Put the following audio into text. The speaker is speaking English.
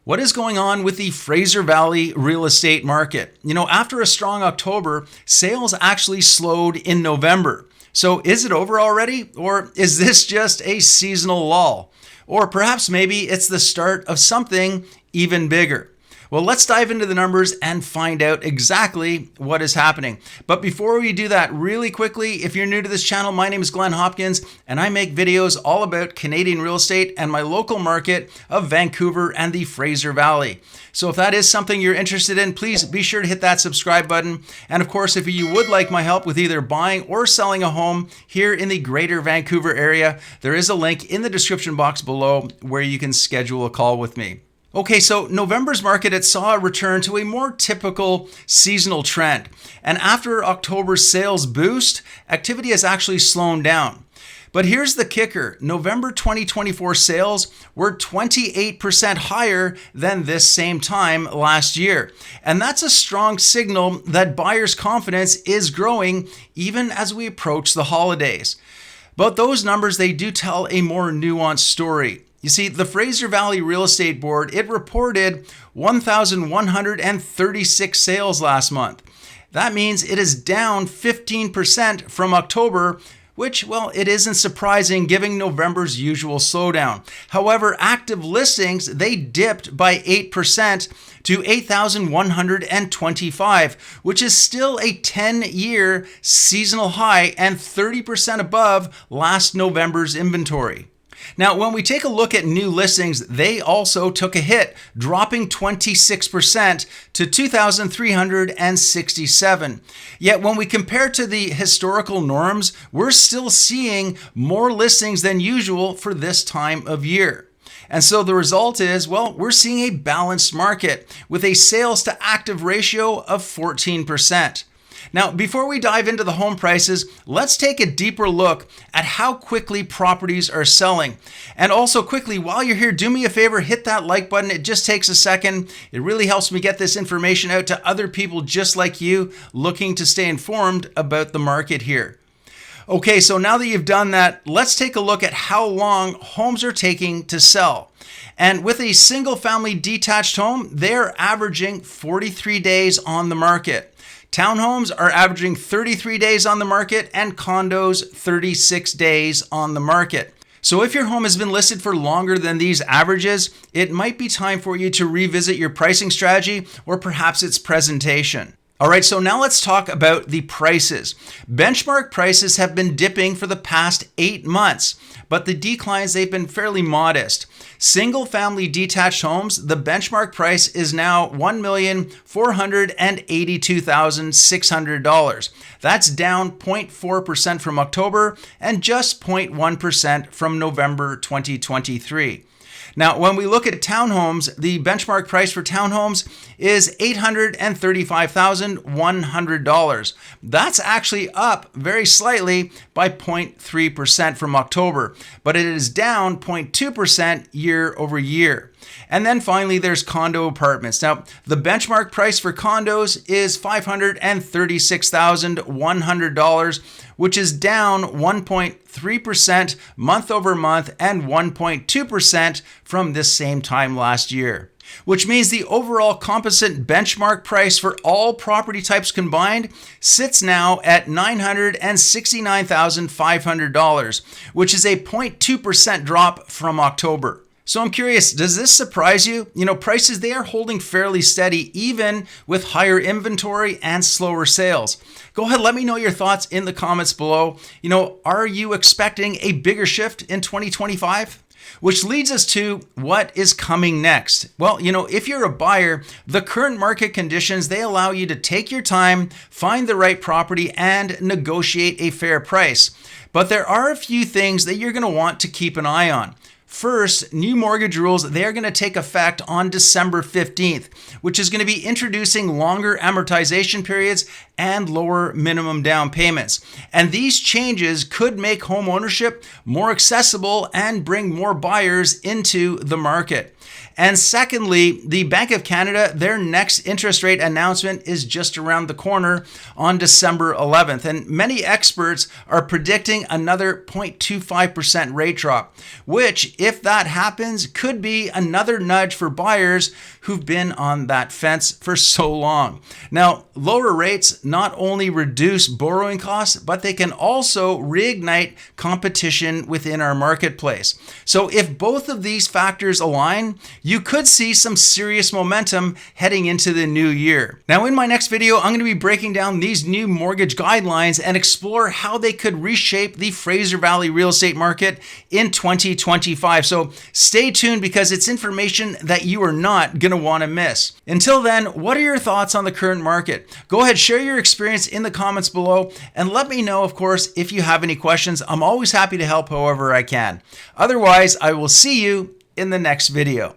What is going on with the Fraser Valley real estate market? After a strong October, sales actually slowed in November. So is it over already? Or is this just a seasonal lull? Or perhaps maybe it's the start of something even bigger. Well, let's dive into the numbers and find out exactly what is happening. But before we do that, really quickly, if you're new to this channel, my name is Glen Hopkins, and I make videos all about Canadian real estate and my local market of Vancouver and the Fraser Valley. So if that is something you're interested in, please be sure to hit that subscribe button. And of course, if you would like my help with either buying or selling a home here in the greater Vancouver area, there is a link in the description box below where you can schedule a call with me. Okay, so November's market, it saw a return to a more typical seasonal trend. And after October's sales boost, activity has actually slowed down. But here's the kicker. November 2024 sales were 28% higher than this same time last year. And that's a strong signal that buyers' confidence is growing even as we approach the holidays. But those numbers, they do tell a more nuanced story. You see, the Fraser Valley Real Estate Board, it reported 1,136 sales last month. That means it is down 15% from October, which, well, it isn't surprising given November's usual slowdown. However, active listings, they dipped by 8% to 8,125, which is still a 10-year seasonal high and 30% above last November's inventory. Now, when we take a look at new listings, they also took a hit, dropping 26% to 2,367. Yet when we compare to the historical norms, we're still seeing more listings than usual for this time of year. And so the result is, well, we're seeing a balanced market with a sales to active ratio of 14%. Now, before we dive into the home prices, let's take a deeper look at how quickly properties are selling. And also quickly, while you're here, do me a favor, hit that like button. It just takes a second. It really helps me get this information out to other people just like you looking to stay informed about the market here. Okay, so now that you've done that, let's take a look at how long homes are taking to sell. And with a single family detached home, they're averaging 43 days on the market. Townhomes are averaging 33 days on the market and condos 36 days on the market. So if your home has been listed for longer than these averages, it might be time for you to revisit your pricing strategy or perhaps its presentation. All right, so now let's talk about the prices. Benchmark prices have been dipping for the past 8 months, but the declines, they've been fairly modest. Single-family detached homes, the benchmark price is now $1,482,600. That's down 0.4% from October and just 0.1% from November 2023. Now, when we look at townhomes, the benchmark price for townhomes is $835,100. That's actually up very slightly by 0.3% from October, but it is down 0.2% year over year. And then finally, there's condo apartments. Now, the benchmark price for condos is $536,100, which is down 1.3% month over month and 1.2% from this same time last year. Which means the overall composite benchmark price for all property types combined sits now at $969,500, which is a 0.2% drop from October. So I'm curious, does this surprise you? Prices, they are holding fairly steady even with higher inventory and slower sales. Go ahead, let me know your thoughts in the comments below. Are you expecting a bigger shift in 2025? Which leads us to what is coming next. Well, if you're a buyer, the current market conditions, they allow you to take your time, find the right property, and negotiate a fair price. But there are a few things that you're going to want to keep an eye on. First, new mortgage rules, they're going to take effect on December 15th, which is going to be introducing longer amortization periods and lower minimum down payments. And these changes could make home ownership more accessible and bring more buyers into the market. And secondly, the Bank of Canada, their next interest rate announcement is just around the corner on December 11th. And many experts are predicting another 0.25% rate drop, which, if that happens, could be another nudge for buyers who've been on that fence for so long. Now, lower rates not only reduce borrowing costs, but they can also reignite competition within our marketplace. So if both of these factors align, you could see some serious momentum heading into the new year. Now, in my next video, I'm going to be breaking down these new mortgage guidelines and explore how they could reshape the Fraser Valley real estate market in 2025. So stay tuned, because it's information that you are not going to want to miss. Until then, what are your thoughts on the current market? Go ahead, share your experience in the comments below, and let me know, of course, if you have any questions. I'm always happy to help however I can. Otherwise, I will see you in the next video.